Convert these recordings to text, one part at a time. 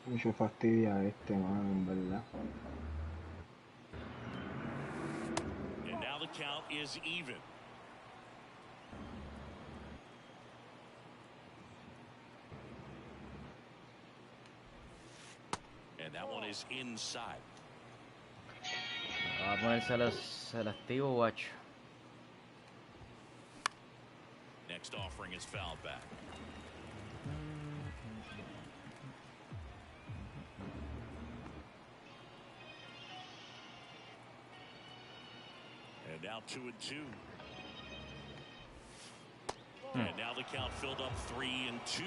Mucho fastidia mano, en verdad. And now the count is even. And that one is inside. Va a ponerse selectivo, guacho. Next offering is fouled back. And now 2-2. And now the count filled up 3-2.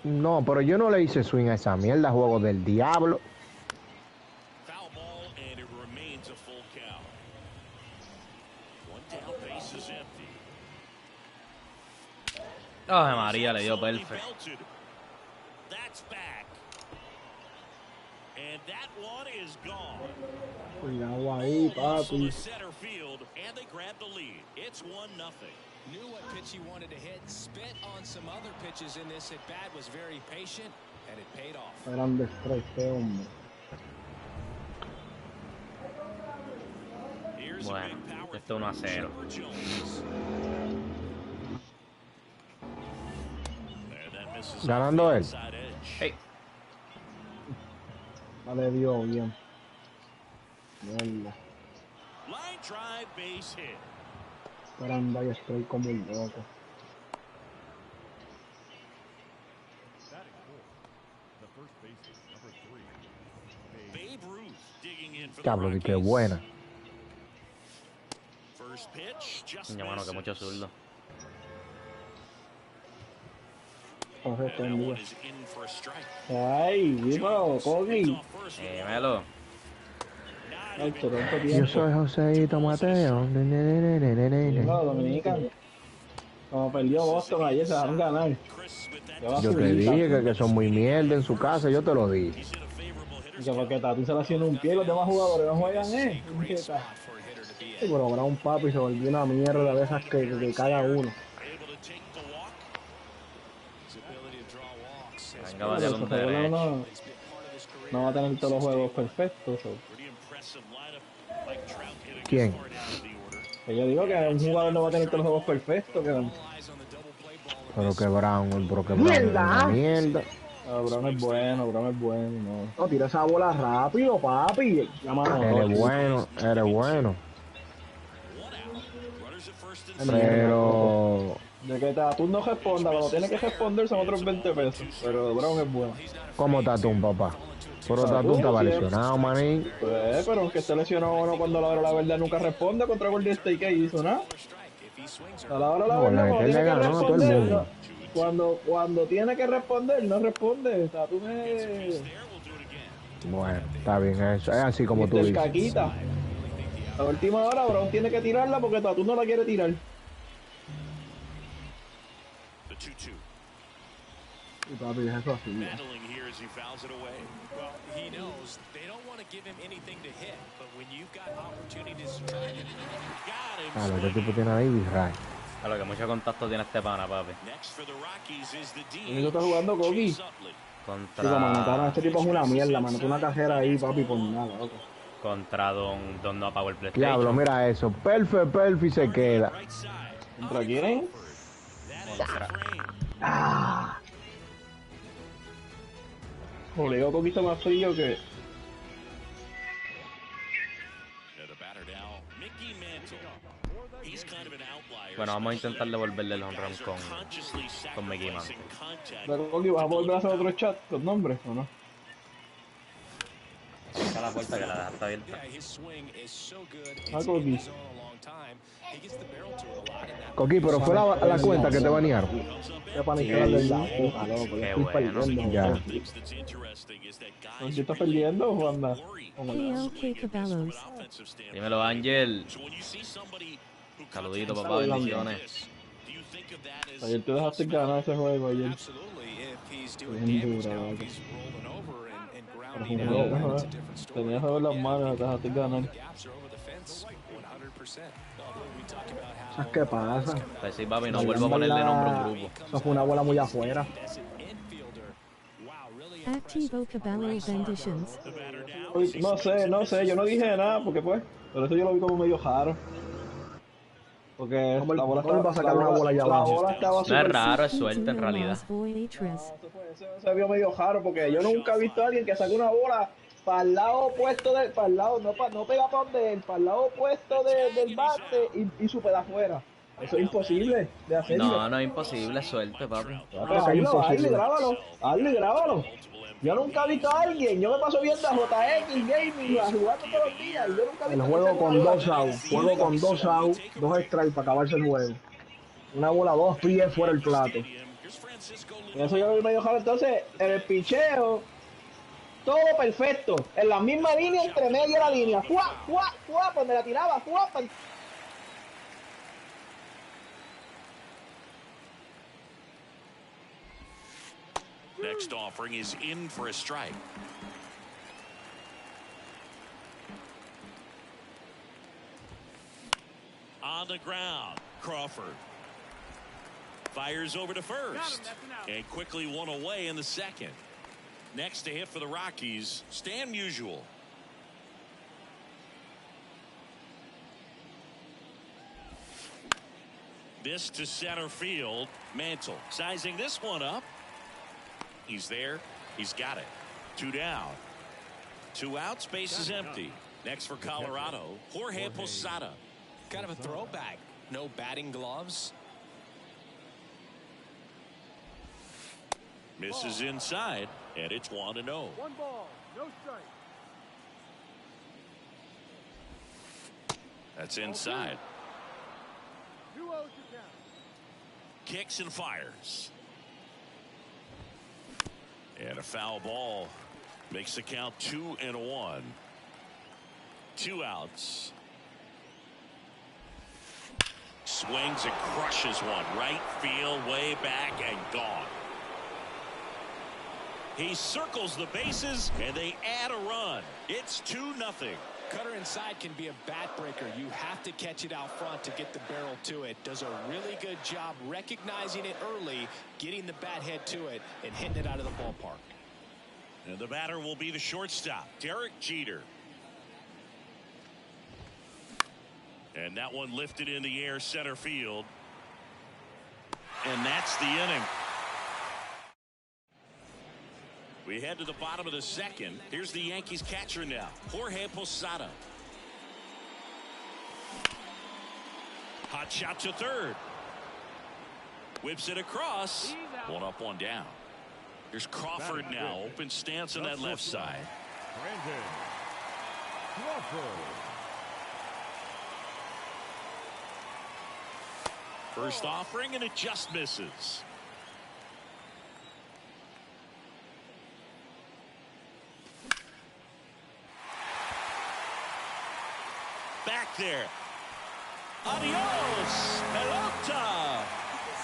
No, pero yo no le hice swing a esa mierda, juego del diablo. Foul ball, and it remains a full count. One down, base is empty. Ay, María, le dio perfecto. That's back. And that one is gone. Cuidado ahí, papi. Center field, and they grab the lead. It's 1-0. Knew what pitch he wanted to hit, spit on some other pitches in this at bat, was very patient, and it paid off. Grande strike, hombre. Bueno, esto 1-0. Ganando él. Hey. Vale, dio bien. Mierda. Line drive, base hit. Caramba, y estoy como un loco. Babe Ruth digging in for the Cablo, Rockies. qué buena. First pitch, just Coño, mano, que mucho zurdo. Coge and that one is in for a strike. Ay, vivo, Kogi. Melo. Yo soy Joseito Mateo. No, Dominicano. Como perdió Boston ayer, se van a ganar. Yo te dije que son muy mierda en su casa, yo te lo dije. Y que porque Tatu se le haciendo un pie, los demás jugadores no juegan, Sí, pero ahora un papi se volvió una mierda de esas que cada uno. Venga, vaya con derecho. No va a tener todos los juegos perfectos. ¿Quién? Que yo digo que un jugador no va a tener todos los juegos perfectos. Pero que Brown es una mierda. Brown es bueno, No, tira esa bola rápido, papi. Eres bueno. Pero... De que Tatum no responda, cuando tiene que responder son otros 20 pesos. Pero Brown es bueno. ¿Cómo Tatum, papá? Pero Tatum estaba lesionado, manín. Pues, pero aunque esté lesionado uno cuando a la hora de la verdad nunca responde contra Golden State, ¿qué hizo, no? A la hora de la verdad, cuando tiene que responder, cuando tiene que responder, no responde. Tatum es... Bueno, está bien, eso es así como tú dices. Caquita. A la última hora, Brown tiene que tirarla porque Tatum no la quiere tirar. Y papi, es eso así. He knows they don't want to give him anything to hit, but when you've got opportunities to try it, Claro, este tipo tiene ahí Virray. A lo que mucho contacto tiene este pana, papi. ¿Y eso está jugando Kogi? Contra... Mano, este tipo es una mierda, mano. Una cajera ahí, papi, por nada, loco. Contra Don No Power PlayStation. Diablo, mira eso. Perfect se queda. ¿Contra quién? Obligado un poquito más frío que... Bueno, vamos a intentar devolverle el home run con Mickey Mantle. Pero Kogi, ¿vas a volver a hacer otro chat con nombres o no? Está la puerta que la dejaste abierta. Kogi. Coqui, pero fue la cuenta que te banearon. Ya para del lado, loco. Qué bueno. Ya. ¿Qué estás perdiendo, Juanda? Dímelo, Ángel. Saludito, papá, bendiciones. Ayer te dejaste ganar ese juego, ayer. Tenías que ver las manos, te dejaste ganar. ¿Sabes qué pasa? Pues sí, papi, no vuelvo a ponerle nombre a un grupo. Eso fue una bola muy afuera. Activo Caballo Benditions. No sé, yo no dije nada porque pues, por eso yo lo vi como medio raro. Porque la bola va a sacar una bola allá la abajo? bola estaba No es súper... raro, es suerte en realidad. Eso se vio medio raro porque yo nunca he visto a alguien que saque una bola para el lado opuesto para el lado, no pega para donde él, para el lado opuesto del bate y su peda afuera. Eso es imposible de hacerlo. No, no es imposible, es suerte, papi. Claro que es imposible. Hazlo y grábalo. Yo nunca he visto a alguien, yo me paso viendo a JX Gaming jugando todos los días y yo nunca he El visto juego que con 2 outs. Juego con 2 outs, 2 strikes para acabarse el juego. Una bola 2 pies fuera el plato. Y eso yo lo vi medio jalo. Entonces, en el picheo, todo perfecto. En la misma línea, entre medio de la línea. ¡Fua! ¡Fua! ¡Fua! Donde la tiraba. ¡Fua! Next offering is in for a strike. On the ground, Crawford fires over to first and quickly one away in the second. Next to hit for the Rockies, Stan Musial. This to center field. Mantle sizing this one up. He's there. He's got it. 2 down. 2 outs. Base is empty. Next for Colorado, Jorge Posada. Kind of a throwback. No batting gloves. Misses inside, and it's 1-0. 1 ball, no strike. That's inside. 2-0 to count. Kicks and fires. And a foul ball makes the count 2-1. 2 outs. Swings and crushes one. Right field, way back, and gone. He circles the bases, and they add a run. It's 2-0. Cutter inside can be a bat breaker. You have to catch it out front to get the barrel to it. Does a really good job recognizing it early, getting the bat head to it, and hitting it out of the ballpark. And the batter will be the shortstop, Derek Jeter. And that one lifted in the air center field. And that's the inning. We head to the bottom of the second. Here's the Yankees catcher now, Jorge Posada. Hot shot to third. Whips it across. 1 up, 1 down. Here's Crawford now. Open stance on that left side. Brandon Crawford. First offering, and it just misses. Back there. Adios, pelota.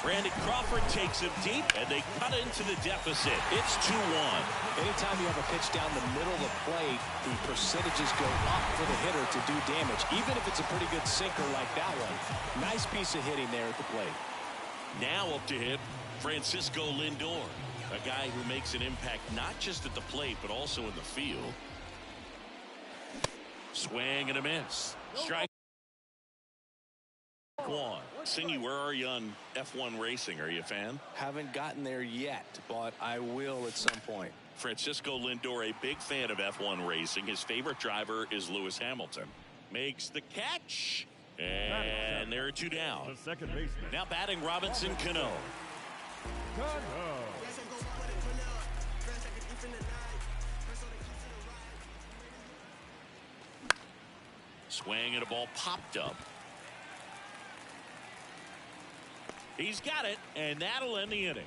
Randy Crawford takes him deep, and they cut into the deficit. It's 2-1. Anytime you have a pitch down the middle of the plate, the percentages go up for the hitter to do damage, even if it's a pretty good sinker like that one. Nice piece of hitting there at the plate. Now up to hit Francisco Lindor, a guy who makes an impact not just at the plate, but also in the field. Swing and a miss. Strike one. Singy, where are you on F1 racing? Are you a fan? Haven't gotten there yet, but I will at some point. Francisco Lindor, a big fan of F1 racing. His favorite driver is Lewis Hamilton. Makes the catch. And there are 2 down. The second baseman. Now batting Robinson Cano. Swing and a ball popped up. He's got it, and that'll end the inning.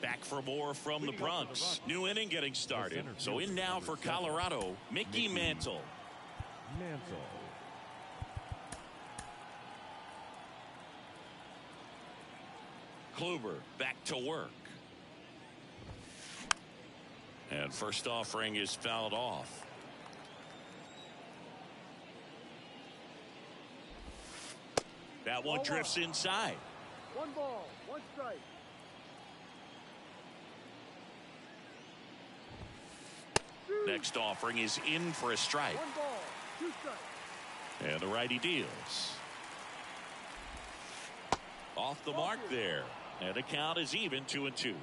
Back for more from the Bronx. New inning getting started. So in now for Colorado, Mickey Mantle. Kluber back to work. And first offering is fouled off. That one drifts inside. 1 ball, 1 strike. Next offering is in for a strike. 1 ball, 2 strikes. And the righty deals. Off the mark there. And the count is even 2-2.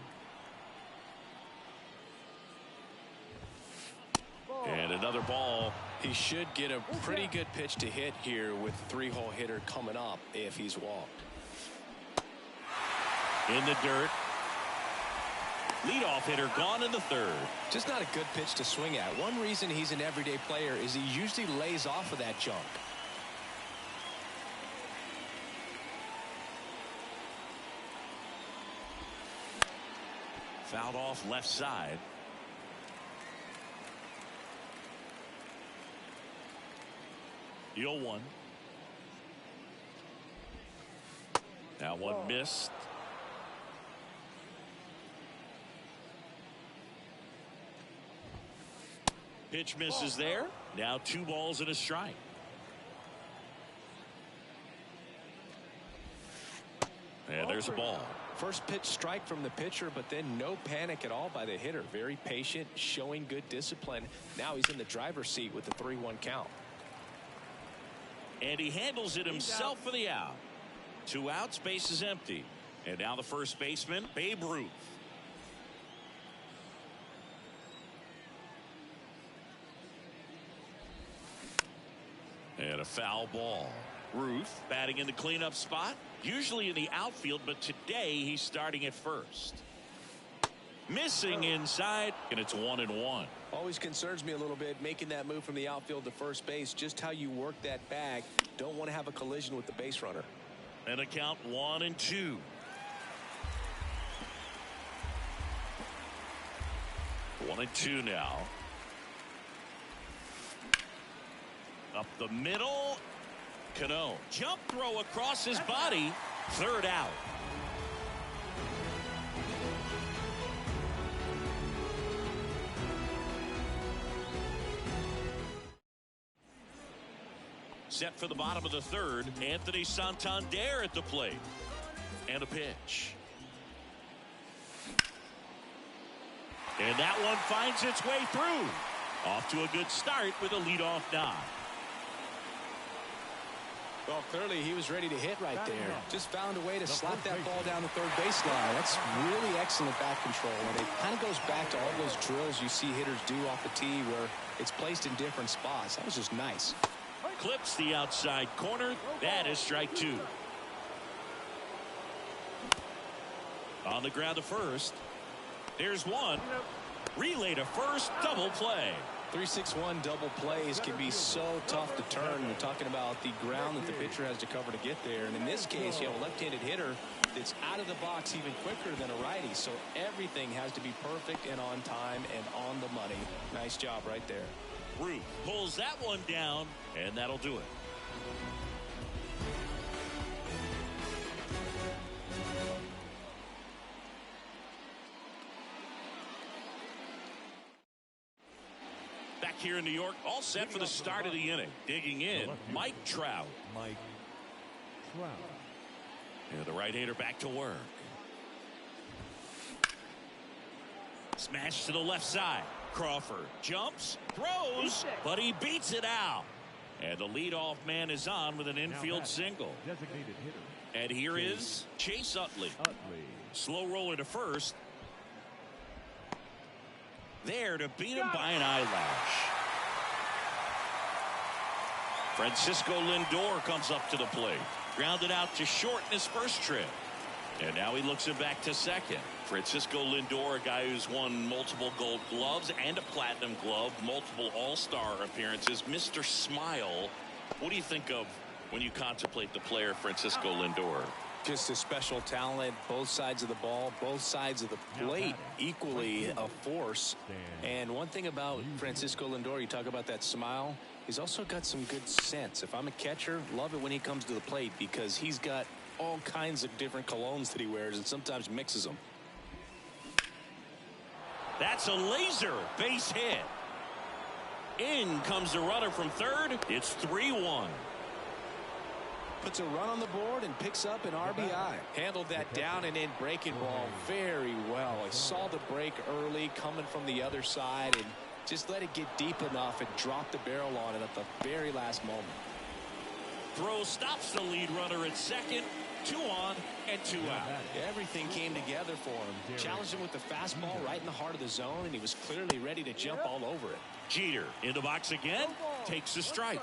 And another ball. He should get a pretty good pitch to hit here with the 3-hole hitter coming up if he's walked. In the dirt. Leadoff hitter gone in the 3rd. Just not a good pitch to swing at. One reason he's an everyday player is he usually lays off of that junk. Fouled off left side. The 0-1. That one missed. Pitch misses there. Now 2 balls and a strike. And there's a ball. First pitch strike from the pitcher, but then no panic at all by the hitter. Very patient, showing good discipline. Now he's in the driver's seat with the 3-1 count. And he handles it himself for the out. 2 outs, base is empty. And now the first baseman, Babe Ruth. And a foul ball. Ruth batting in the cleanup spot. Usually in the outfield, but today he's starting at first. Missing inside, and it's 1-1. Always concerns me a little bit making that move from the outfield to first base. Just how you work that bag. Don't want to have a collision with the base runner. And a count 1-2. One and two now. Up the middle. Cano. Jump throw across his body. 3rd out. Set for the bottom of the 3rd. Anthony Santander at the plate. And a pitch. And that one finds its way through. Off to a good start with a leadoff knock. Well, clearly he was ready to hit right there. Just found a way to slap that ball down the 3rd baseline. That's really excellent bat control. And it kind of goes back to all those drills you see hitters do off the tee where it's placed in different spots. That was just nice. Clips the outside corner. That is strike 2. On the ground to first. There's one. Relay to first. Double play. 3-6-1 double plays can be so tough to turn. We're talking about the ground that the pitcher has to cover to get there. And in this case, you have a left-handed hitter that's out of the box even quicker than a righty. So everything has to be perfect and on time and on the money. Nice job right there. Ruth pulls that one down, and that'll do it. Back here in New York, all set for the start of the inning. Digging in, Mike Trout. And the right-hander back to work. Smash to the left side. Crawford jumps, throws, but he beats it out. And the leadoff man is on with an infield single. And here is Chase Utley. Slow roller to first. There to beat him by an eyelash. Francisco Lindor comes up to the plate. Grounded out to short in his first trip. And now he looks him back to second. Francisco Lindor, a guy who's won multiple Gold Gloves and a Platinum Glove, multiple All-Star appearances. Mr. Smile. What do you think of when you contemplate the player Francisco Lindor? Just a special talent, both sides of the ball, both sides of the plate, equally a force. And one thing about Francisco Lindor, you talk about that smile, he's also got some good sense. If I'm a catcher, love it when he comes to the plate because he's got all kinds of different colognes that he wears and sometimes mixes them. That's a laser base hit. In comes the runner from third. It's 3-1. Puts a run on the board and picks up an RBI. Handled that down and in breaking ball very well. He saw the break early coming from the other side and just let it get deep enough and drop the barrel on it at the very last moment. Throw stops the lead runner at second. 2 on and 2 out. Everything came together for him. Challenged him with the fastball right in the heart of the zone, and he was clearly ready to jump all over it. Jeter in the box again. Takes a strike.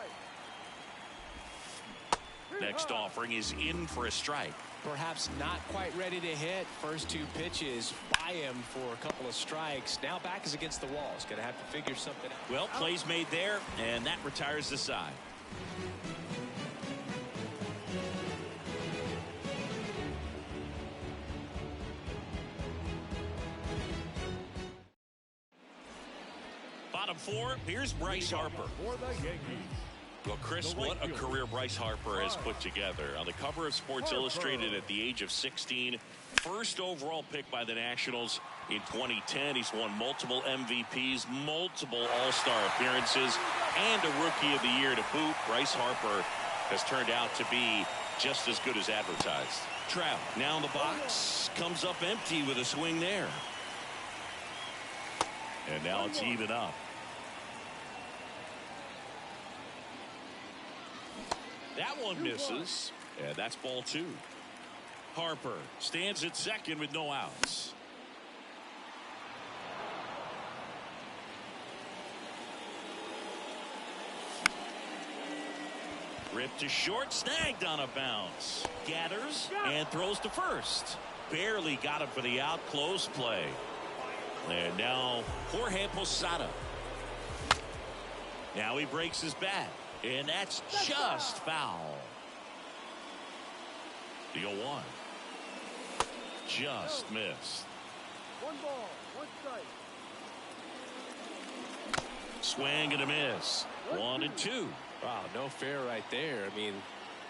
Next offering is in for a strike. Perhaps not quite ready to hit. First 2 pitches by him for a couple of strikes. Now back is against the wall. He's going to have to figure something out. Well, plays made there, and that retires the side. Bottom 4, here's Bryce Harper. For the Yankees. Well, Chris, what a career Bryce Harper has put together. On the cover of Sports Illustrated at the age of 16, first overall pick by the Nationals in 2010. He's won multiple MVPs, multiple All-Star appearances, and a Rookie of the Year to boot. Bryce Harper has turned out to be just as good as advertised. Trout now in the box, comes up empty with a swing there. And now it's even up. That one misses, and that's ball 2. Harper stands at second with no outs. Ripped to short, snagged on a bounce. Gathers and throws to first. Barely got him for the out, close play. And now Jorge Posada. Now he breaks his bat. And that's just foul. The 0-1. Just missed. 1 ball, 1 strike. Swing and a miss. 1 and 2. Wow, no fair right there. I mean,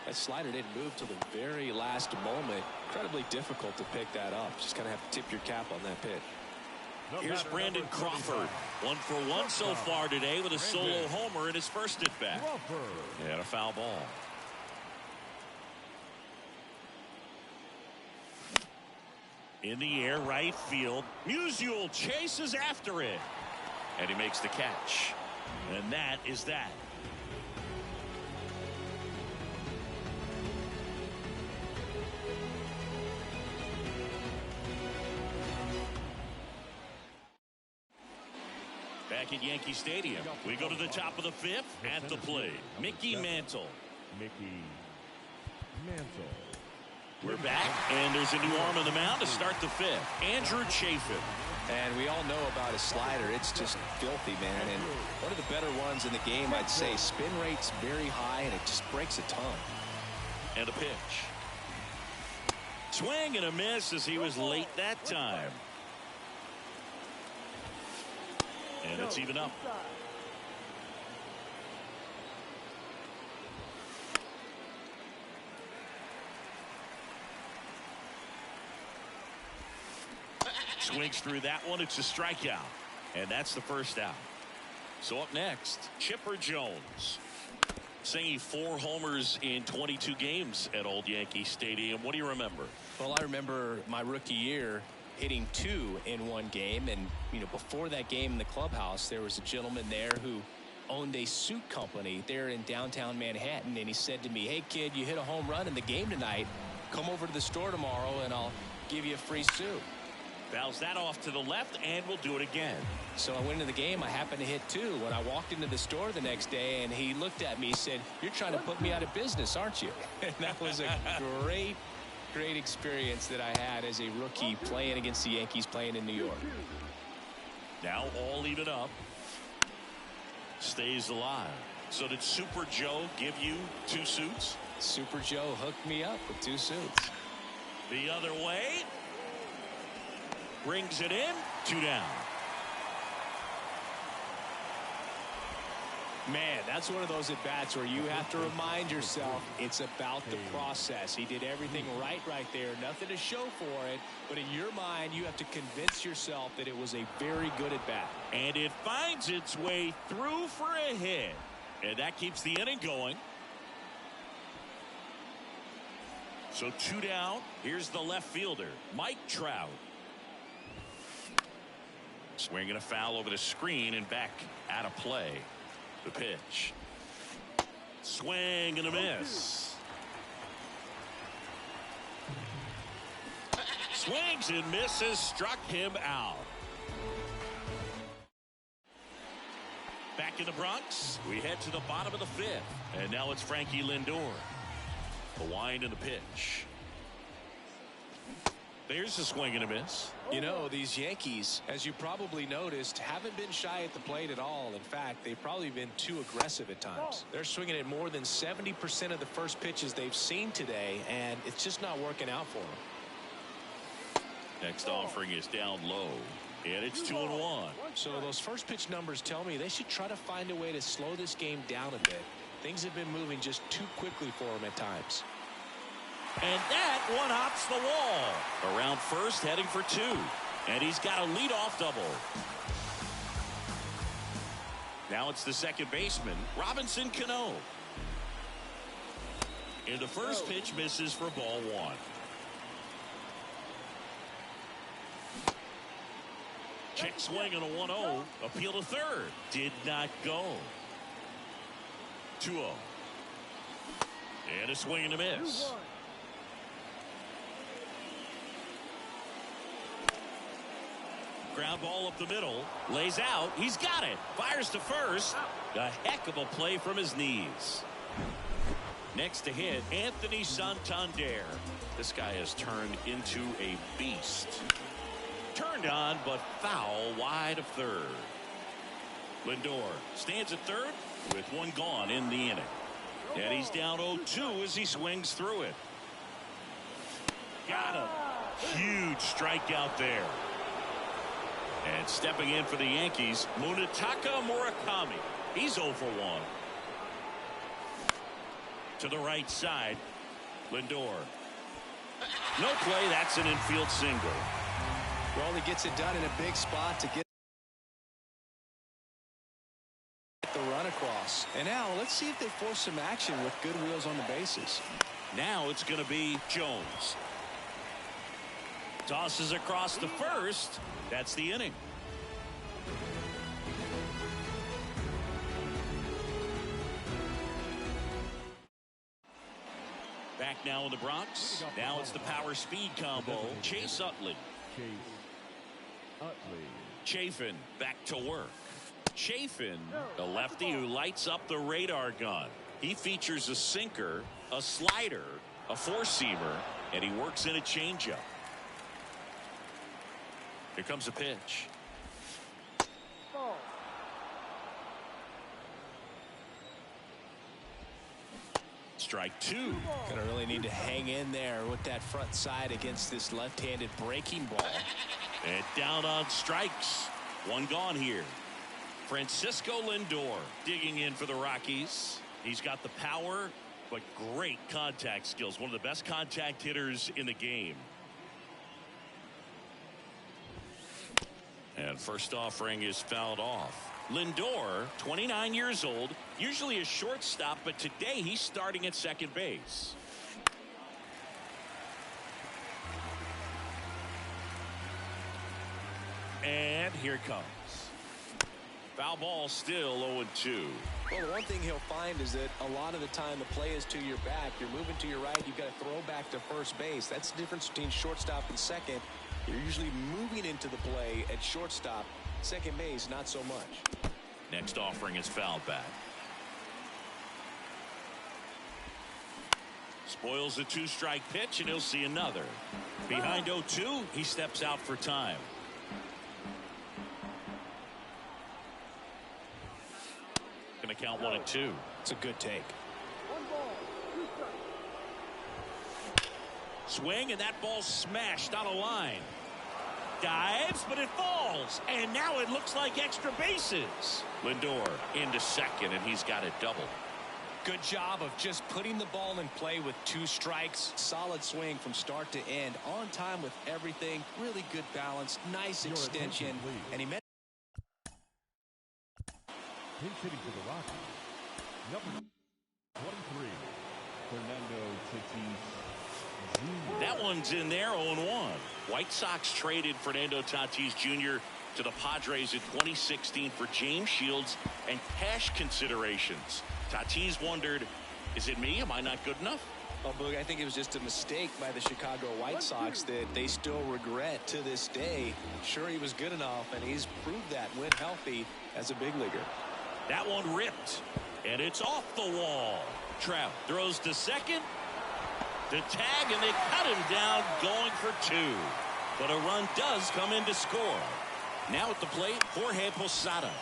that slider didn't move till the very last moment. Incredibly difficult to pick that up. Just kind of have to tip your cap on that pitch. Here's Brandon Crawford. 1 for 1 so far today with a solo homer in his first at bat. And a foul ball. In the air, right field. Musial chases after it. And he makes the catch. And that is that. Back at Yankee Stadium, we go to the top of the 5th. At the plate, Mickey Mantle. We're back, and there's a new arm on the mound to start the 5th. Andrew Chafin. And we all know about his slider. It's just filthy, man. And one of the better ones in the game, I'd say. Spin rate's very high, and it just breaks a ton. And a pitch. Swing and a miss as he was late that time. And it's even up. Swings through that one. It's a strikeout. And that's the first out. So up next, Chipper Jones. Singing 4 homers in 22 games at Old Yankee Stadium. What do you remember? Well, I remember my rookie year hitting 2 in 1 game. And, you know, before that game in the clubhouse, there was a gentleman there who owned a suit company there in downtown Manhattan. And he said to me, "Hey, kid, you hit a home run in the game tonight. Come over to the store tomorrow and I'll give you a free suit." Fouls that off to the left, and we'll do it again. So I went into the game. I happened to hit 2 when I walked into the store the next day, and he looked at me and said, "You're trying to put me out of business, aren't you?" And that was a great experience that I had as a rookie playing against the Yankees, playing in New York. Now all even up. Stays alive. So did Super Joe give you 2 suits? Super Joe hooked me up with 2 suits. The other way. Brings it in. 2 down. Man, that's one of those at-bats where you have to remind yourself it's about the process. He did everything right there. Nothing to show for it. But in your mind, you have to convince yourself that it was a very good at-bat. And it finds its way through for a hit. And that keeps the inning going. So 2 down. Here's the left fielder, Mike Trout. Swinging a foul over the screen and back out of play. The pitch. Swing and a miss. Swings and misses, struck him out. Back in the Bronx, we head to the bottom of the 5th. And now it's Frankie Lindor. The wind and the pitch. There's a swing and a miss. You know, these Yankees, as you probably noticed, haven't been shy at the plate at all. In fact, they've probably been too aggressive at times. They're swinging at more than 70% of the first pitches they've seen today, and it's just not working out for them. Next offering is down low, and it's 2-1. So those first pitch numbers tell me they should try to find a way to slow this game down a bit. Things have been moving just too quickly for them at times. And that one hops the wall. Around first, heading for 2. And he's got a leadoff double. Now it's the second baseman, Robinson Cano. And the first pitch misses for ball 1. Check swing on a 1-0. Appeal to third. Did not go. 2-0. And a swing and a miss. Ground ball up the middle. Lays out. He's got it. Fires to first. A heck of a play from his knees. Next to hit, Anthony Santander. This guy has turned into a beast. Turned on, but foul wide of third. Lindor stands at third with one gone in the inning. And he's down 0-2 as he swings through it. Got him. Huge strikeout there. And stepping in for the Yankees, Munetaka Murakami. He's 0 for 1. To the right side, Lindor. No play. That's an infield single. Well, he gets it done in a big spot to get the run across. And now let's see if they force some action with good wheels on the bases. Now it's going to be Jones. Tosses across to first. That's the inning. Back now in the Bronx. Now it's the power speed combo. Chase Utley. Chafin back to work. Chafin, the lefty who lights up the radar gun. He features a sinker, a slider, a four-seamer, and he works in a changeup. Here comes a pitch. Strike 2. Gonna really need to hang in there with that front side against this left-handed breaking ball. And down on strikes. One gone here. Francisco Lindor digging in for the Rockies. He's got the power, but great contact skills. One of the best contact hitters in the game. And first offering is fouled off. Lindor, 29 years old, usually a shortstop, but today he's starting at second base. And here it comes. Foul ball, still 0-2. Well, the one thing he'll find is that a lot of the time the play is to your back. You're moving to your right. You've got to throw back to first base. That's the difference between shortstop and second. You're usually moving into the play at shortstop. Second base, not so much. Next offering is fouled back. Spoils a 2-strike pitch, and he'll see another. Behind 0-2, he steps out for time. Going to count 1-2. It's a good take. Swing, and that ball smashed on a line. Dives, but it falls. And now it looks like extra bases. Lindor into second, and he's got it double. Good job of just putting the ball in play with 2 strikes. Solid swing from start to end. On time with everything. Really good balance. Nice extension. And he met. Pinch hitting for the Rockies. Number 23, Fernando Tatis Jr. That one's in there, 0-1. White Sox traded Fernando Tatis Jr. to the Padres in 2016 for James Shields and cash considerations. Tatis wondered, is it me? Am I not good enough? Well, Boog, I think it was just a mistake by the Chicago White Sox that they still regret to this day. Sure, he was good enough, and he's proved that when healthy as a big leaguer. That one ripped, and it's off the wall. Trout throws to second. The tag, and they cut him down going for 2. But a run does come in to score. Now at the plate, Jorge Posada.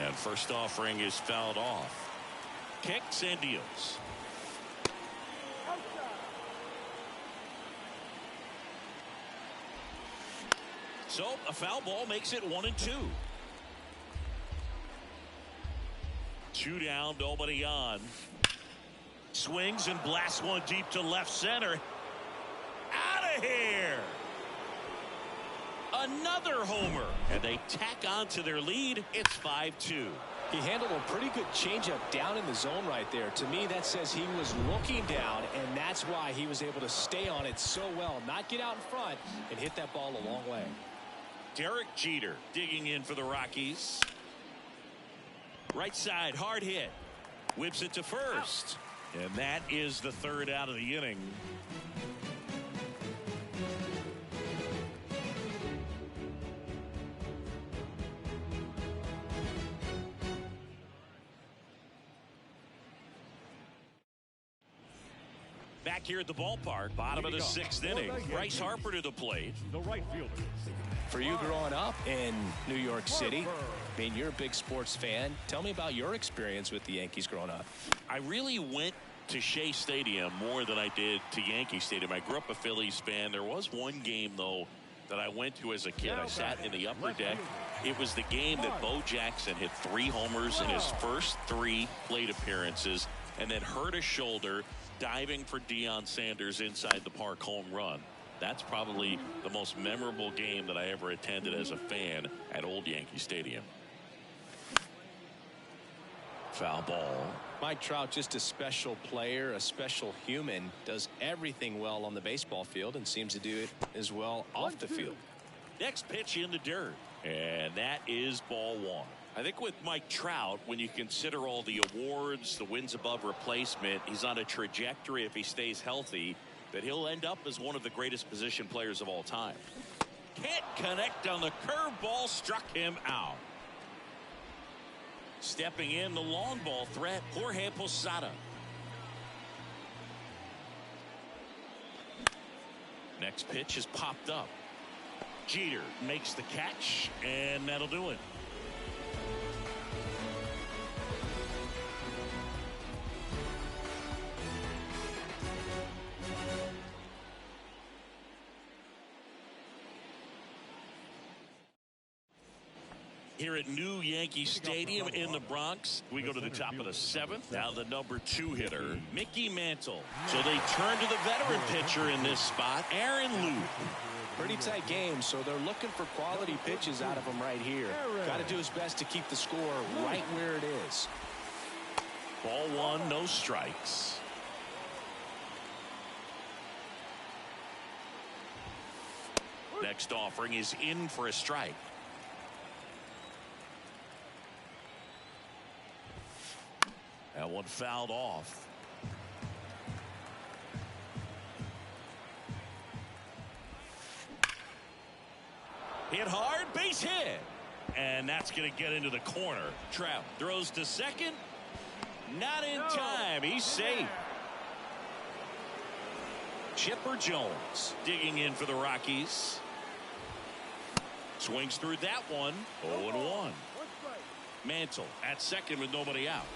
And first offering is fouled off. Kicks and deals. So a foul ball makes it 1-2. 2 down, nobody on. Swings and blasts one deep to left center. Out of here. Another homer. And they tack on to their lead. It's 5-2. He handled a pretty good changeup down in the zone right there. To me, that says he was looking down, and that's why he was able to stay on it so well, not get out in front, and hit that ball a long way. Derek Jeter digging in for the Rockies. Right side, hard hit. Whips it to first. And that is the 3rd out of the inning. Back here at the ballpark, bottom of the 6th inning. Bryce Harper to the plate. The right fielder. For you growing up in New York City, I mean, you're a big sports fan. Tell me about your experience with the Yankees growing up. I really went to Shea Stadium more than I did to Yankee Stadium. I grew up a Phillies fan. There was one game, though, that I went to as a kid. I sat in the upper deck. It was the game that Bo Jackson hit 3 homers in his first 3 plate appearances and then hurt his shoulder diving for Deion Sanders inside the park home run. That's probably the most memorable game that I ever attended as a fan at Old Yankee Stadium. Foul ball. Mike Trout, just a special player, a special human, does everything well on the baseball field and seems to do it as well off the field. Next pitch in the dirt, and that is ball 1. I think with Mike Trout, when you consider all the awards, the wins above replacement, he's on a trajectory, if he stays healthy, that he'll end up as one of the greatest position players of all time. Can't connect on the curveball, struck him out. Stepping in, the long ball threat, Jorge Posada. Next pitch is popped up. Jeter makes the catch, and that'll do it. Here at New Yankee Stadium in the Bronx, we go to the top of the 7th. Now the number 2 hitter, Mickey Mantle. So they turn to the veteran pitcher in this spot, Aaron Loup. Pretty tight game, so they're looking for quality pitches out of him right here. Got to do his best to keep the score right where it is. Ball 1, no strikes. Next offering is in for a strike. That one fouled off. Hit hard, base hit. And that's going to get into the corner. Trout throws to second. Not in time. He's safe. Chipper Jones digging in for the Rockies. Swings through that one. 0-1. Mantle at second with nobody out.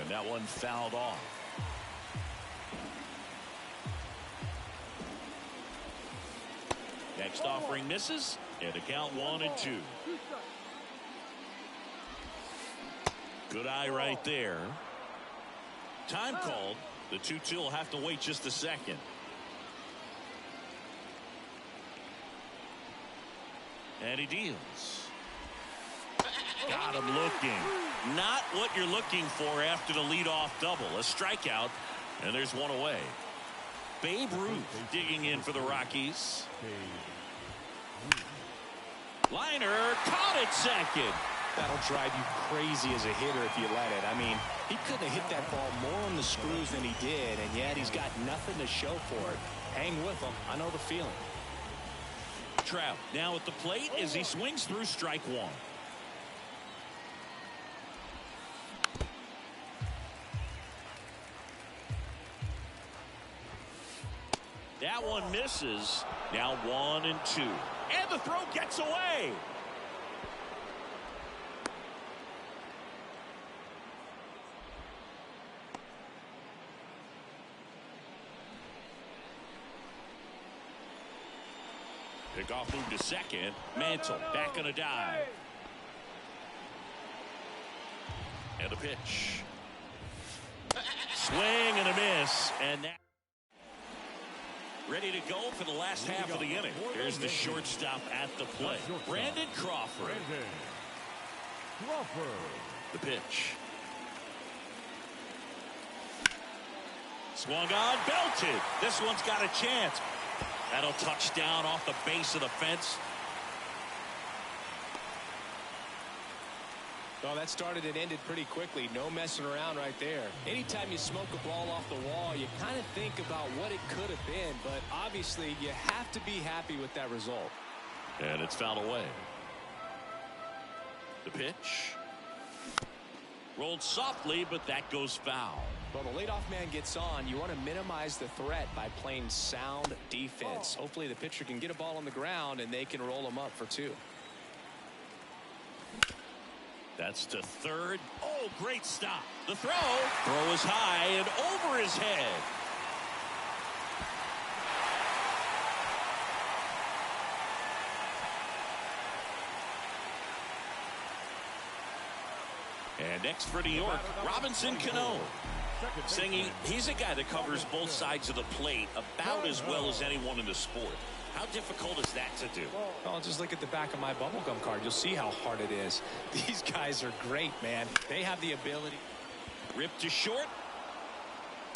And that one fouled off. Next offering misses, and a count 1-2. Good eye right there. Time called. The 2-2 will have to wait just a second. And he deals. Got him looking. Not what you're looking for after the leadoff double. A strikeout, and there's one away. Babe Ruth digging in for the Rockies. Liner caught it second. That'll drive you crazy as a hitter if you let it. I mean, he couldn't have hit that ball more on the screws than he did, and yet he's got nothing to show for it. Hang with him. I know the feeling. Trout now at the plate as he swings through strike one. That one misses. Now 1-2. And the throw gets away. Pickoff move to second. Mantle back on a dive. And a pitch. Swing and a miss. And that. Ready to go for the last half of the inning. Here's the shortstop at the plate. Brandon Crawford. The pitch. Swung on, belted. This one's got a chance. That'll touch down off the base of the fence. Well, that started and ended pretty quickly. No messing around right there. Anytime you smoke a ball off the wall, you kind of think about what it could have been, but obviously you have to be happy with that result. And it's fouled away. The pitch. Rolled softly, but that goes foul. Well, the leadoff man gets on. You want to minimize the threat by playing sound defense. Hopefully the pitcher can get a ball on the ground and they can roll him up for two. That's to third. Oh, great stop. The throw. Throw is high and over his head. And next for New York, Robinson Cano. Saying he's a guy that covers both sides of the plate about as well as anyone in the sport. How difficult is that to do? Well, just look at the back of my bubblegum card. You'll see how hard it is. These guys are great, man. They have the ability. Ripped to short.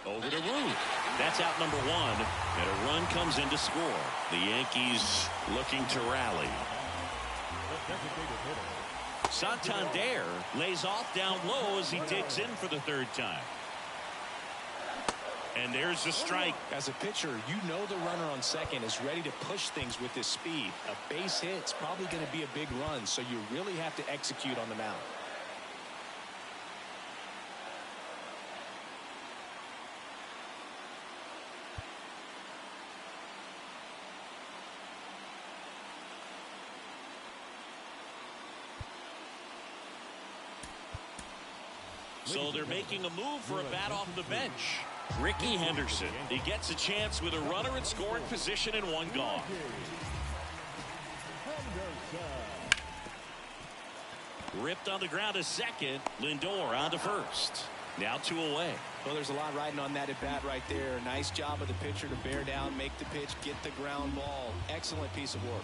Over to Ruth. That's out number one. And a run comes in to score. The Yankees looking to rally. Santander lays off down low as he digs in for the third time. And there's a strike. As a pitcher, you know the runner on second is ready to push things with his speed. A base hit's probably going to be a big run, so you really have to execute on the mound. So they're making a move for a bat off the bench. Ricky Henderson. He gets a chance with a runner in scoring position and one gone. Ripped on the ground to second. Lindor on to first. Now two away. Well, there's a lot riding on that at bat right there. Nice job of the pitcher to bear down, make the pitch, get the ground ball. Excellent piece of work.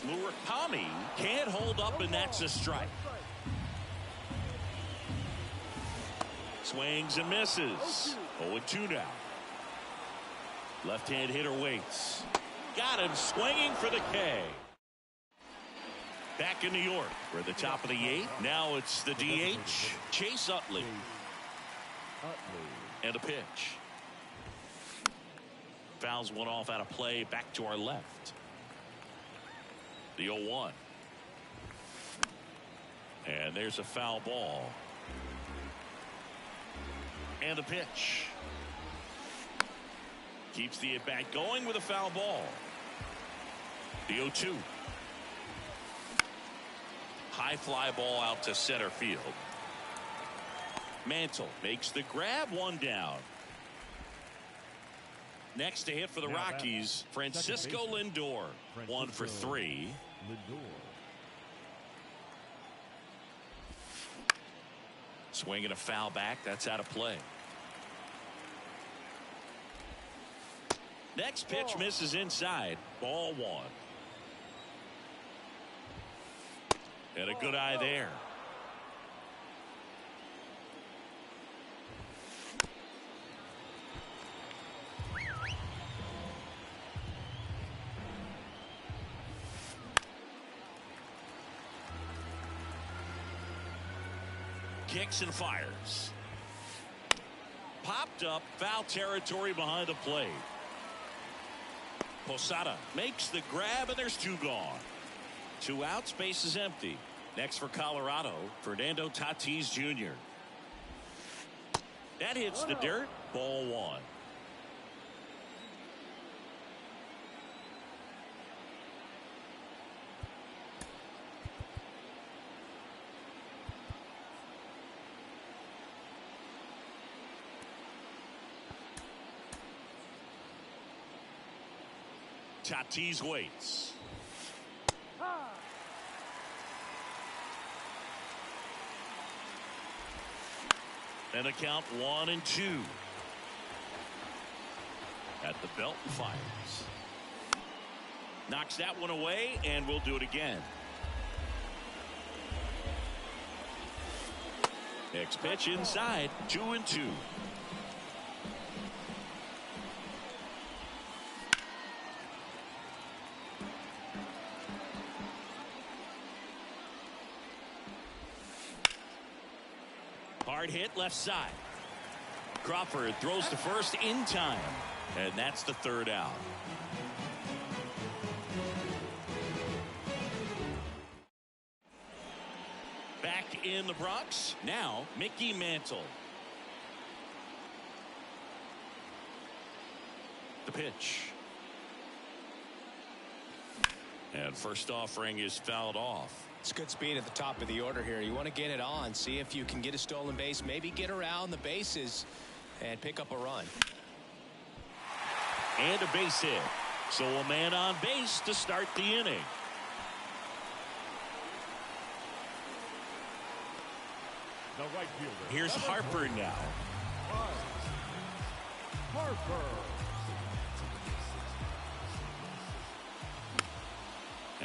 Murakami can't hold up, and that's a strike. Swings and misses. 0-2 now. Left-hand hitter waits. Got him swinging for the K. Back in New York, we're at the top of the eighth. Now it's the DH, Chase Utley. And a pitch. Fouls one off out of play, back to our left. The 0-1. And there's a foul ball. And a pitch. Keeps the at-bat going with a foul ball. The 0-2. High fly ball out to center field. Mantle makes the grab, one down. Next to hit for the Rockies, Francisco Lindor. 1 for 3. Swing and a foul back. That's out of play. Next pitch misses inside. Ball 1. And a good eye there. Kicks and fires. Popped up, foul territory behind the plate. Posada makes the grab, and there's 2 gone. 2 outs, base is empty. Next for Colorado, Fernando Tatis Jr. That hits the dirt. Ball 1. Tatis waits. And a count 1-2. At the belt and fires. Knocks that one away, and we'll do it again. Next pitch inside. 2-2. Hard hit left side. Crawford throws to first in time, and that's the 3rd out. Back in the Bronx now, Mickey Mantle. The pitch, and first offering is fouled off. It's good speed at the top of the order here. You want to get it on, see if you can get a stolen base, maybe get around the bases and pick up a run. And a base hit. So a man on base to start the inning. The right fielder. Here's Harper now. Harper.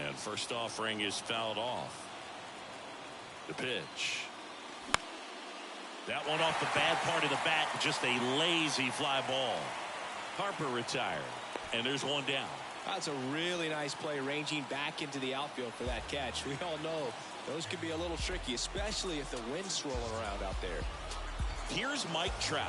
And first offering is fouled off. The pitch. That one off the bad part of the bat. Just a lazy fly ball. Harper retired. And there's one down. That's a really nice play, ranging back into the outfield for that catch. We all know those could be a little tricky, especially if the wind's swirling around out there. Here's Mike Trout.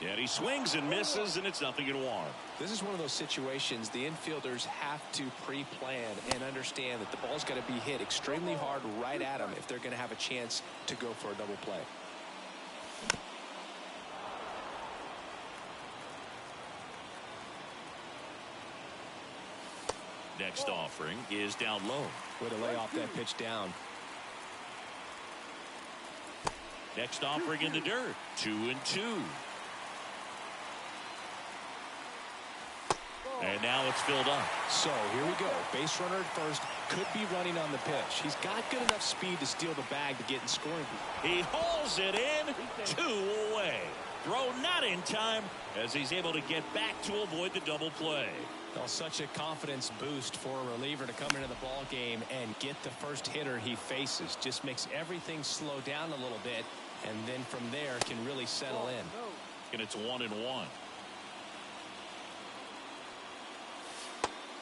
And he swings and misses, and it's 0-1. This is one of those situations the infielders have to pre-plan and understand that the ball's got to be hit extremely hard right at them if they're going to have a chance to go for a double play. Next offering is down low. Way to lay off that pitch down. Next offering in the dirt. 2-2. And now it's filled up. So here we go. Base runner at first, could be running on the pitch. He's got good enough speed to steal the bag to get in scoring. He hauls it in. 2 away. Throw not in time as he's able to get back to avoid the double play. Well, such a confidence boost for a reliever to come into the ball game and get the first hitter he faces. Just makes everything slow down a little bit, and then from there can really settle in. And it's 1-1.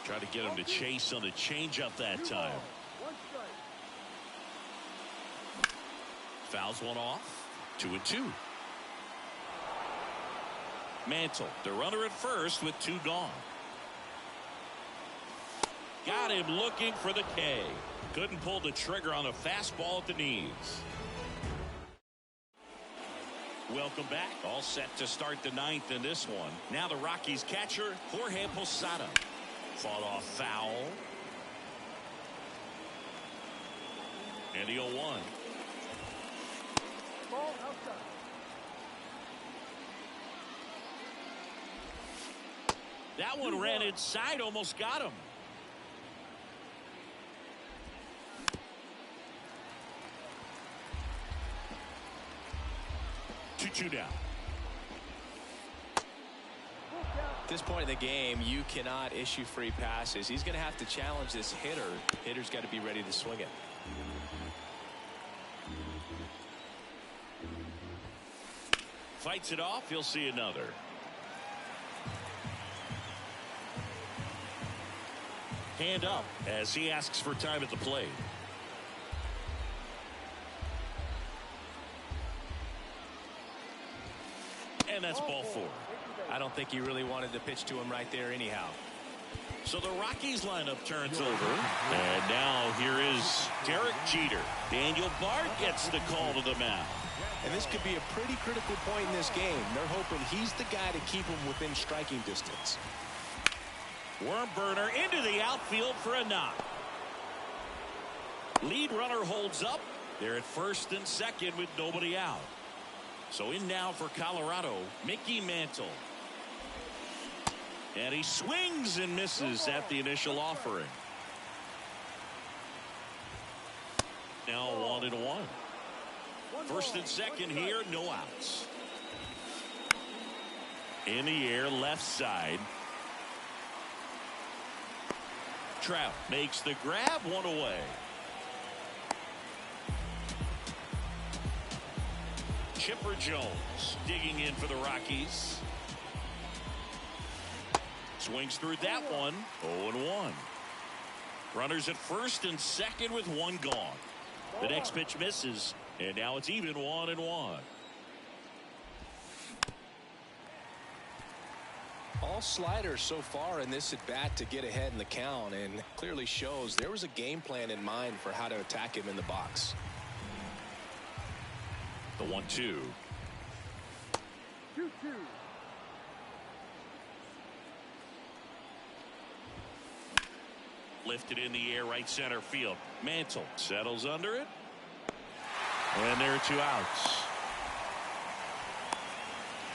Try to get him to chase on the changeup that time. Fouls one off. 2-2. Mantle, the runner at first with 2 gone. Got him looking for the K. Couldn't pull the trigger on a fastball at the knees. Welcome back. All set to start the ninth in this one. Now the Rockies catcher, Jorge Posada. Fought off foul. And the 0-1. Ball outside. That one ran inside, almost got him. 2-2 down. At this point in the game, you cannot issue free passes. He's going to have to challenge this hitter. Hitter's got to be ready to swing it. Fights it off. He'll see another. Hand up as he asks for time at the plate. And that's ball 4. I don't think he really wanted to pitch to him right there anyhow. So the Rockies lineup turns over. And now here is Derek Jeter. Daniel Bard gets the call to the mound. And this could be a pretty critical point in this game. They're hoping he's the guy to keep him within striking distance. Worm burner into the outfield for a knock. Lead runner holds up. They're at first and second with nobody out. So in now for Colorado, Mickey Mantle. And he swings and misses at the initial offering. Now 1-1. First and second here, no outs. In the air, left side. Trout makes the grab, 1 away. Chipper Jones digging in for the Rockies. Swings through that one. 0-1. Runners at first and second with 1 gone. The next pitch misses, and now it's even 1-1. All sliders so far in this at bat to get ahead in the count, and clearly shows there was a game plan in mind for how to attack him in the box. The 1-2. 2-2. Lifted in the air, right center field. Mantle settles under it. And there are 2 outs.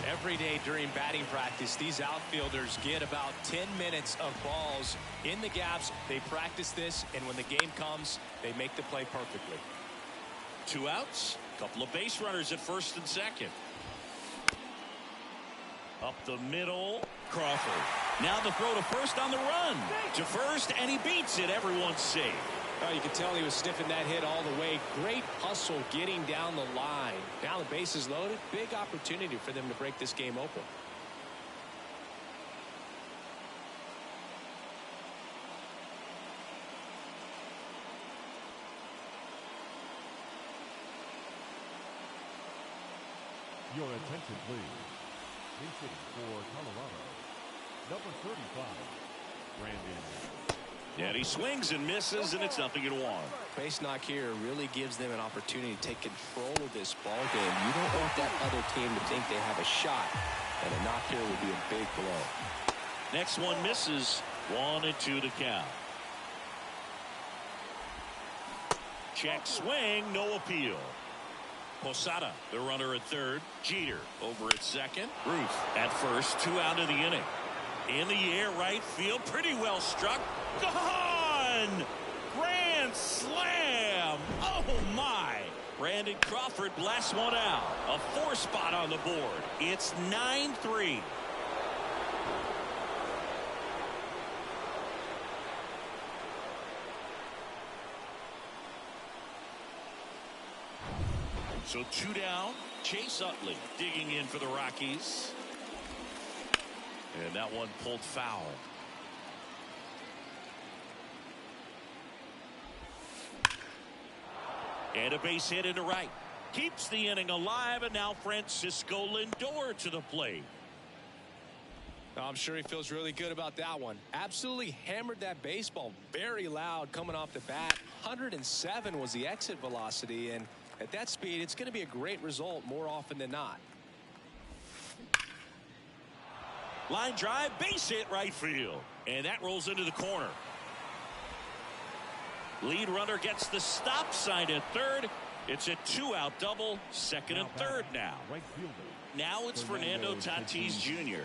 Every day during batting practice, these outfielders get about 10 minutes of balls in the gaps. They practice this, and when the game comes, they make the play perfectly. 2 outs. Couple of base runners at first and second. Up the middle, Crawford. Now the throw to first on the run. To first, and he beats it. Everyone's safe. Oh, you can tell he was sniffing that hit all the way. Great hustle getting down the line. Now the base is loaded. Big opportunity for them to break this game open. Your attention, please. Pitching for Colorado, number 35, Brandon. And he swings and misses, and it's 0-1. Base knock here really gives them an opportunity to take control of this ball game. You don't want that other team to think they have a shot, and a knock here would be a big blow. Next one misses. 1-2 to count. Check swing, no appeal. Posada, the runner at third. Jeter over at second. Ruth at first. 2 out of the inning. In the air, right field. Pretty well struck. Gone! Grand slam! Oh, my! Brandon Crawford blasts one out. A 4 spot on the board. It's 9-3. So 2 down. Chase Utley digging in for the Rockies. And that one pulled foul. And a base hit into right. Keeps the inning alive, and now Francisco Lindor to the plate. I'm sure he feels really good about that one. Absolutely hammered that baseball. Very loud coming off the bat. 107 was the exit velocity, and at that speed, it's going to be a great result more often than not. Line drive, base hit right field. And that rolls into the corner. Lead runner gets the stop sign at third. It's a 2-out double, second and third now. Right fielder. Now it's Fernando Tatis Jr.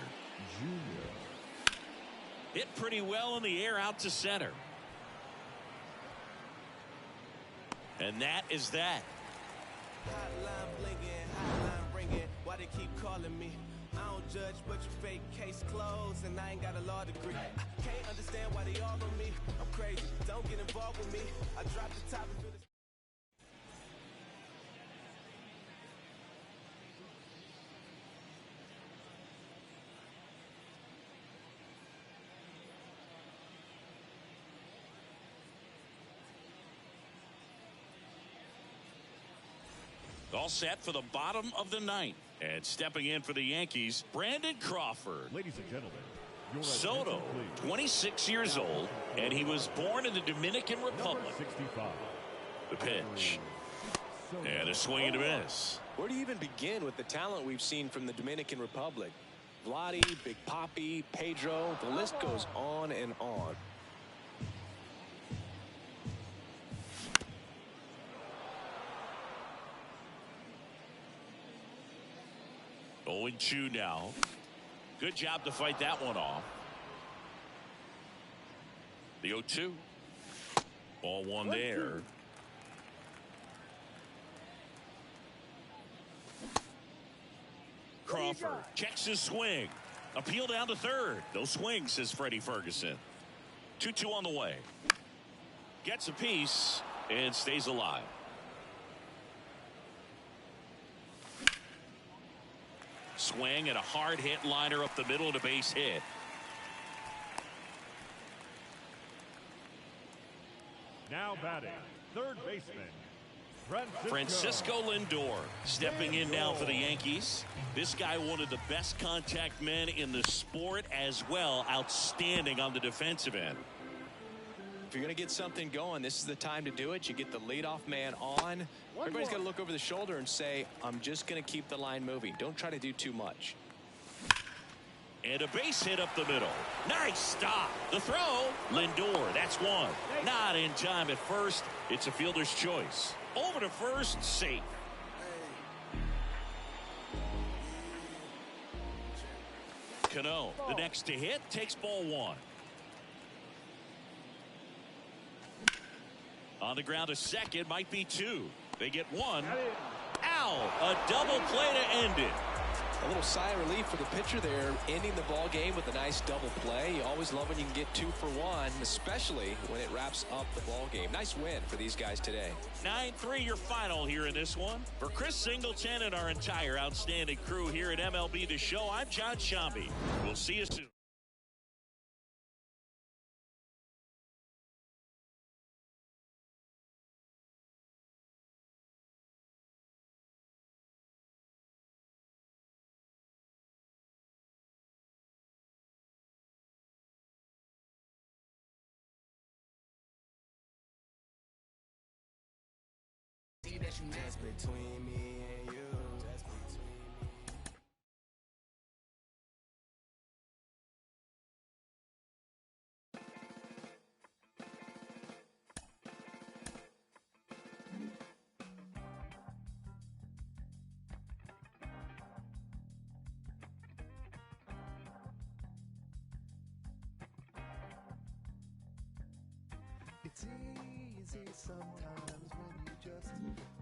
Hit pretty well in the air out to center. And that is that. Hotline blinging, hotline ringing. Why they keep calling me? I don't judge, but your fake case closed, and I ain't got a law degree. I can't understand why they all on me. I'm crazy. Don't get involved with me. I drop the top and feel the All set for the bottom of the ninth. And stepping in for the Yankees, Brandon Crawford. Ladies and gentlemen, your Soto, attention, please. 26 years old, and he was born in the Dominican Republic. Number 65. The pitch. And a swing and a miss. Where do you even begin with the talent we've seen from the Dominican Republic? Vladdy, Big Papi, Pedro, the list goes on and on. Going 2 now. Good job to fight that one off. The 0-2. Ball one there. Crawford checks his swing. Appeal down to third. No swing, says Freddie Ferguson. 2-2 on the way. Gets a piece and stays alive. Swing and a hard hit liner up the middle and a base hit. Now batting, third baseman, Francisco Lindor stepping in now for the Yankees. This guy, one of the best contact men in the sport as well. Outstanding on the defensive end. If you're going to get something going, this is the time to do it. You get the leadoff man on. Everybody's got to look over the shoulder and say, I'm just going to keep the line moving. Don't try to do too much. And a base hit up the middle. Nice stop. The throw. Lindor, that's one. Not in time at first. It's a fielder's choice. Over to first, safe. Cano, the next to hit, takes ball one. On the ground, a second, might be two. They get one. Ow! A double play to end it. A little sigh of relief for the pitcher there, ending the ball game with a nice double play. You always love when you can get 2 for 1, especially when it wraps up the ball game. Nice win for these guys today. 9-3 your final here in this one. For Chris Singleton and our entire outstanding crew here at MLB The Show, I'm John Shambi. We'll see you soon. that's between me and you. It's easy sometimes when you just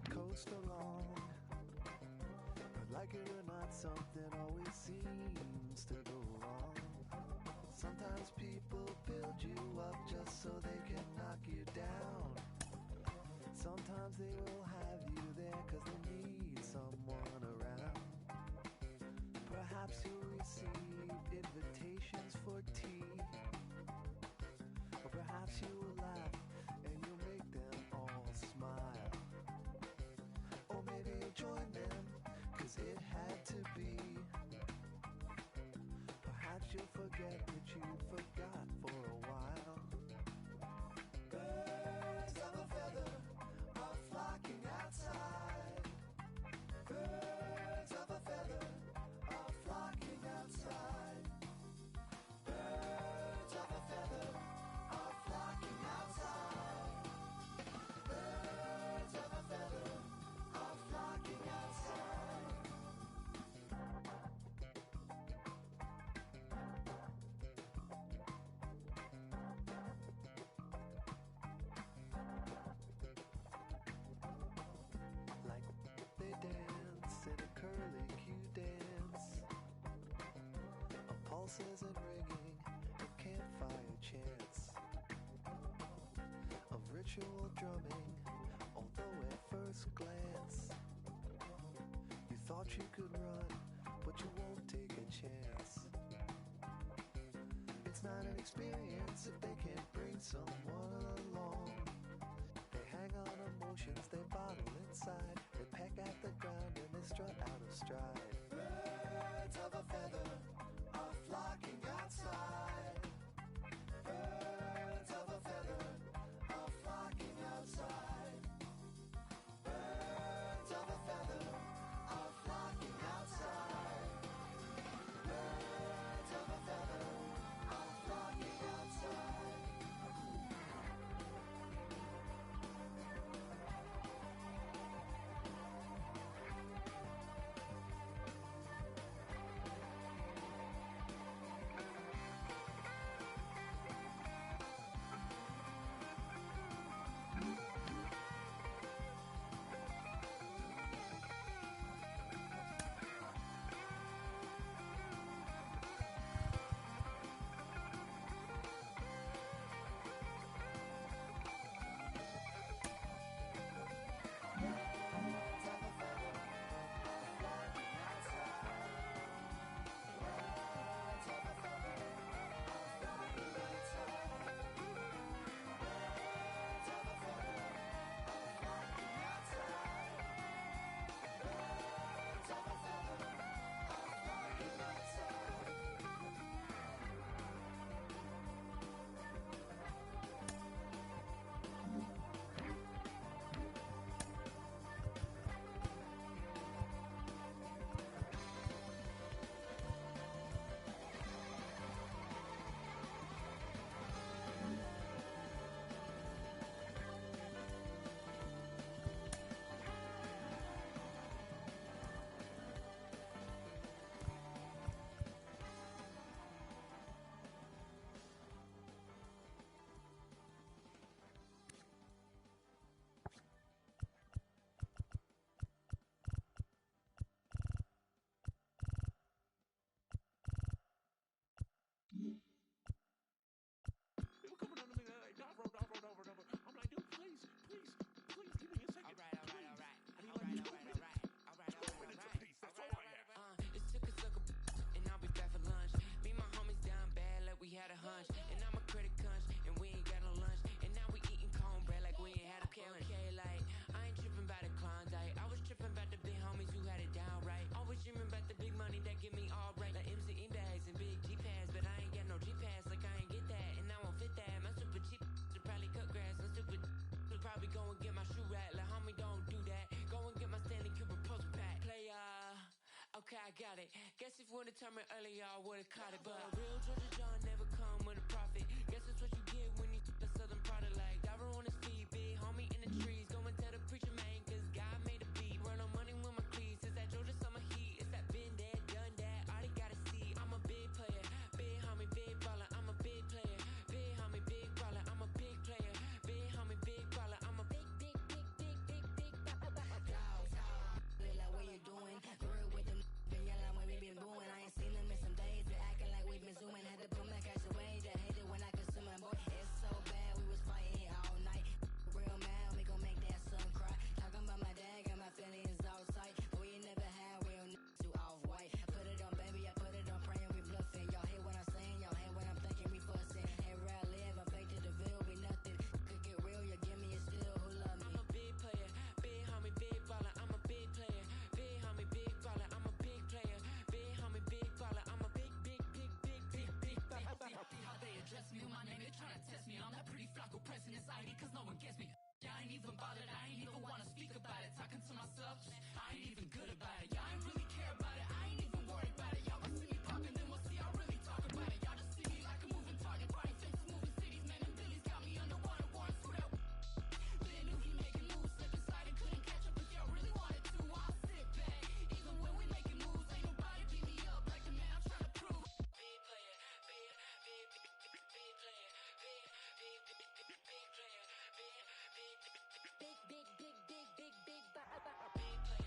coast along, but like it or not, something always seems to go wrong. Sometimes people build you up just so they can knock you down. Sometimes they will have you there cause they need someone around. Perhaps you'll receive invitations for tea, or perhaps you will laugh and you'll make them all smile. Or maybe you'll join them cause it had to be. Perhaps you'll forget that you forgot for a while. Birds of a feather are flocking outside. Birds of a feather are flocking outside. bells isn't ringing, a campfire chants of ritual drumming, although at first glance you thought you could run, but you won't take a chance. It's not an experience if they can't bring someone along. They hang on emotions, they bottle inside, they peck at the ground and they strut out of stride. Birds of a feather are flocking outside. Birds of a feather are flocking outside. Birds of a feather are flocking outside. Birds of a feather are flocking outside. I got it. Guess if you determined earlier, I would've caught it. But a real Georgia John never come with a profit. Guess that's what you get when you the southern product. Like diver on his feet, big homie in the trees. Go and tell the preacher man, cause God made a beat. Run on money with my cleats. It's that Georgia summer heat. It's that been there, done that. All they gotta see. I'm a big player, big homie, big baller. I'm a big player, big homie, big baller. I'm a big player, big homie, big baller. I'm a big dog. Look like what you doing. Real with them. Been yelling when we been booing. I ain't seen them in some days. They acting like we been zooming. Had to boom like catch away. They hate it when I consume it, boy. It's so bad. We was fighting it all night. Real mad. We gon' make that son cry. Talking about my dad. Got my feelings all tight. Boy, you never had real niggas too off-white. I put it on, baby. I put it on. Praying we bluffing. Y'all hate what I'm saying. Y'all hate what I'm thinking. We fussing. Hey, where I live. I fake to the bill. We nothing. Could get real. You give me a still. Who love me? I'm a big player. Big homie. Big baller. I'm a big player. Big homie. Big baller. I'm a big player. Big homie. Big baller. I'm a big baller. How they address me with my name. They tryna test me. I'm that pretty Flacco pressing this ID cause no one gets me. Yeah, I ain't even bothered. I ain't even wanna speak about it. Talking to myself. I ain't even good about it. Y'all ain't really care about it. I ain't even worried about it. Y'all will see me popping, then we'll see y'all really talk about it. Y'all just see me like a moving target. Party faces, moving cities, man, and Billy's got me underwater. Warrants for that. Then knew he making moves, slip inside and couldn't catch up. If y'all really wanted to, I'll sit back. Even when we making moves, ain't nobody beat me up like the man I'm trying to prove. Big player, big player, big player, big player.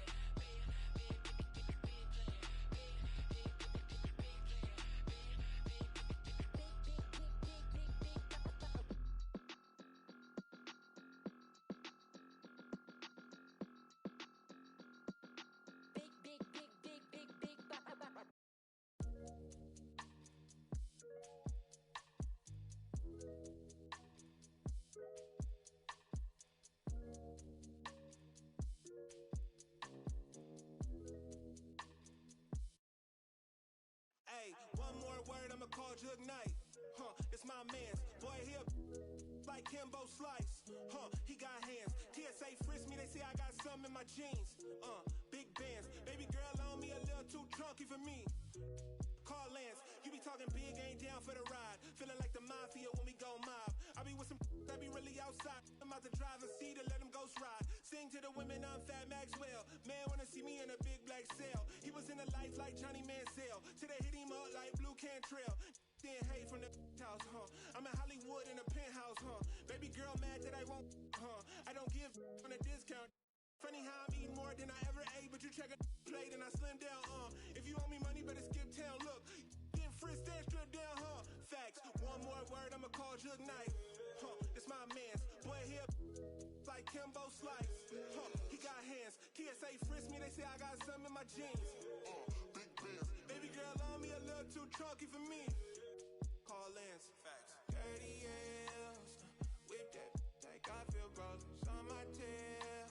call Jug Knight. It's my man. Boy, he like Kimbo Slice. He got hands. TSA frisk me, they say I got something in my jeans. Big bands. Baby girl on me a little too chunky for me. Call Lance, you be talking big, ain't down for the ride. Feeling like the mafia when we go mob. I be with some that be really outside. I'm out to drive and see to let them ghost ride. Sing to the women, I'm Fat Maxwell. Man wanna see me in a big black cell. He was in the life like Johnny Manziel. Today hit him up like Blue Cantrell. Then hey from the house, I'm in Hollywood in a penthouse, Baby girl mad that I won't, I don't give on a discount. Funny how I'm eating more than I ever ate, but you check a plate and I slim down, If you owe me money, better skip town. Look, getting frisked and stripped down, Facts. One more word, I'ma call Jug Knight. It's my man's. Boy, here like Kimbo Slice. He got hands. TSA frisk me, they say I got something in my jeans. Big bands. Baby girl on me a little too chunky for me. Call Lance. Facts. Dirty L's. Whip that like I feel rollers on my tail.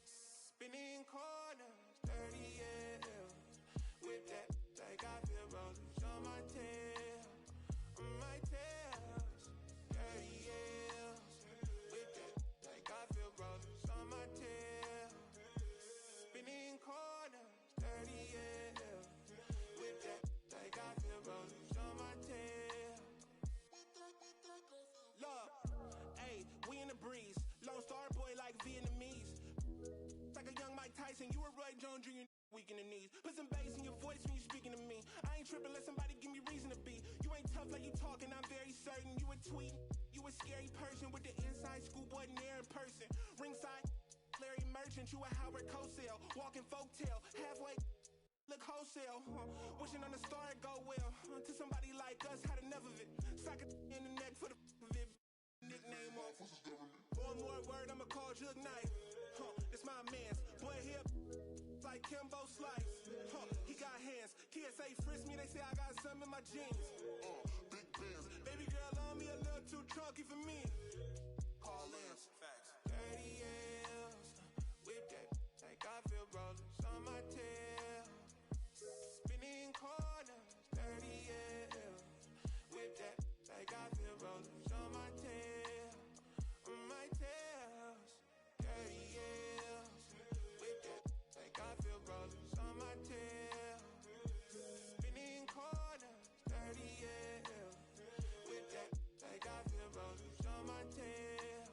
Spinning corners. Dirty L's. Whip that like I feel rollers on my tail. On my tails. Dirty L's. Whip that like I feel rollers on my tail. Spinning corners. Dirty L's. Whip that like I feel rollers on my tail. Look, hey, we in the breeze. Lone Star boy like Vietnamese. Like a young Mike Tyson, you a Roy Jones Jr. weak in the knees. Put some bass in your voice when you speaking to me. I ain't tripping, let somebody give me reason to be. You ain't tough like you talking, I'm very certain. You a tweet, you a scary person with the inside schoolboy near in person. Ringside, Larry Merchant, you a Howard Cosell. Walking folktale, halfway. Look wholesale, wishing on the star it go well. To somebody like us, had enough of it. Sock it in the neck for the of it. Nickname off. One more word, I'ma call Jug Knight. It's my man's. Boy, here like Kimbo Slice. He got hands. TSA frisk me, they say I got something in my jeans. Big bands. Baby girl on me a little too chunky for me. Call Lance. Facts. Dirty L's. Whip that like I feel rollers on my tail. Spinning corners, dirty L's. Whip that like I feel rollers on my tail. On my tails, dirty L's. Whip that like I feel rollers on my tail. Spinning corners, dirty L's. Whip that like I feel rollers on my tail.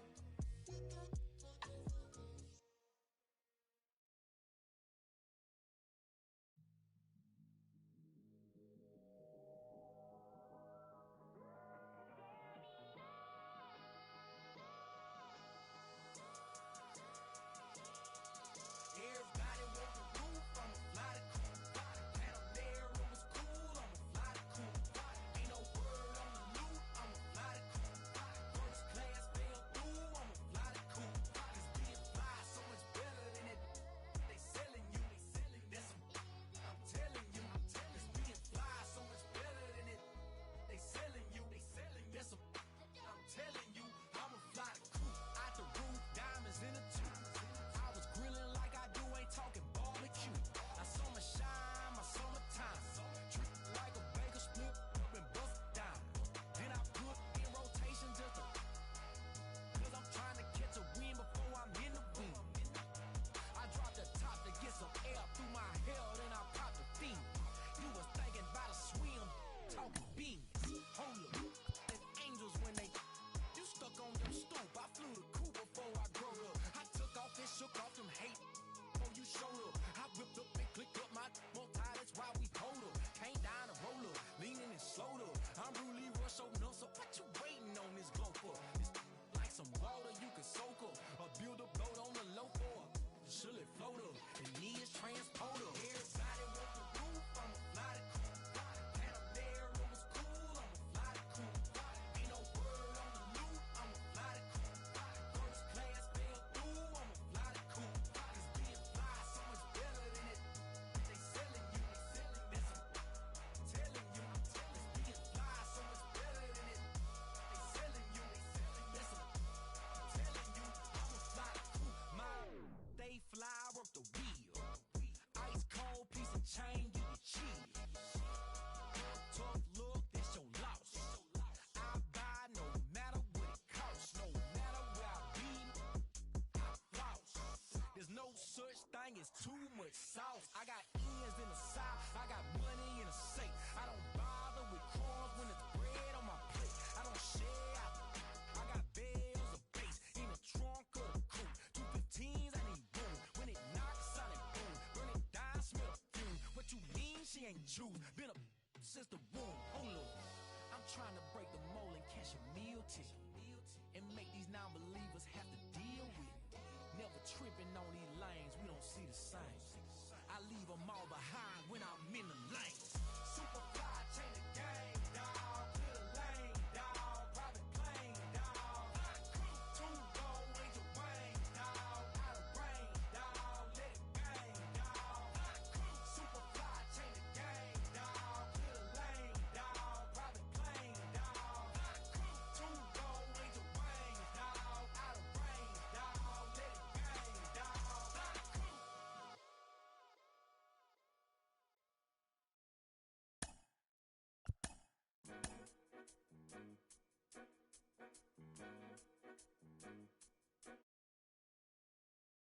Everybody want the roof, I'ma fly the coop. And up there, it was cool, I'ma fly the coop. Ain't no word on the loop, I'ma fly the coop. First class fell through, I'ma fly the coop. Cause being fly so much better than it. They selling you, that's I'm telling you. Cause being fly so much better than it. They selling you, that's I'm telling you. I'ma fly the coop. Out the roof, diamonds in a tube. I was grilling like I do, ain't talking barbecue. I summer shine, my summertime. Treat like a baker, split up and bust down. Then I put in rotation just to, cause I'm trying to catch a win before I'm in the wind. I dropped the top to get some air through my hair, then I popped the thing. You was thinking about a swim, talking beans. Hold up, and angels when they, you stuck on your stoop. I flew the coop before I grow up. I took off and shook off them hate before you showed up. I whipped up and clicked up my multi, that's why we hold up. Came down the roller, leaning and slowed up. I'm really rush so no, so what you waiting on this glow for? It's like some water you can soak up, or build a boat on the low for. Should it float up? And me is transporter. Everybody want the roof, I'ma fly the coop. And up there, it was cool, I'ma fly the coop. Ain't no word on the loop, I'ma fly the coop. First class fell through, I'ma fly the coop. Cause being fly so much better than it. They selling you, that's I'm telling you. Cause being fly so much better than it. They selling you, that's I'm telling you. I'ma fly the coop. My they fly up the wheel. Ice truth. Been a since the womb. Oh Lord, I'm trying to break the mold and catch a meal ticket and make these non-believers have to deal with it. Never tripping on these lanes, we don't see the same. I leave them all behind.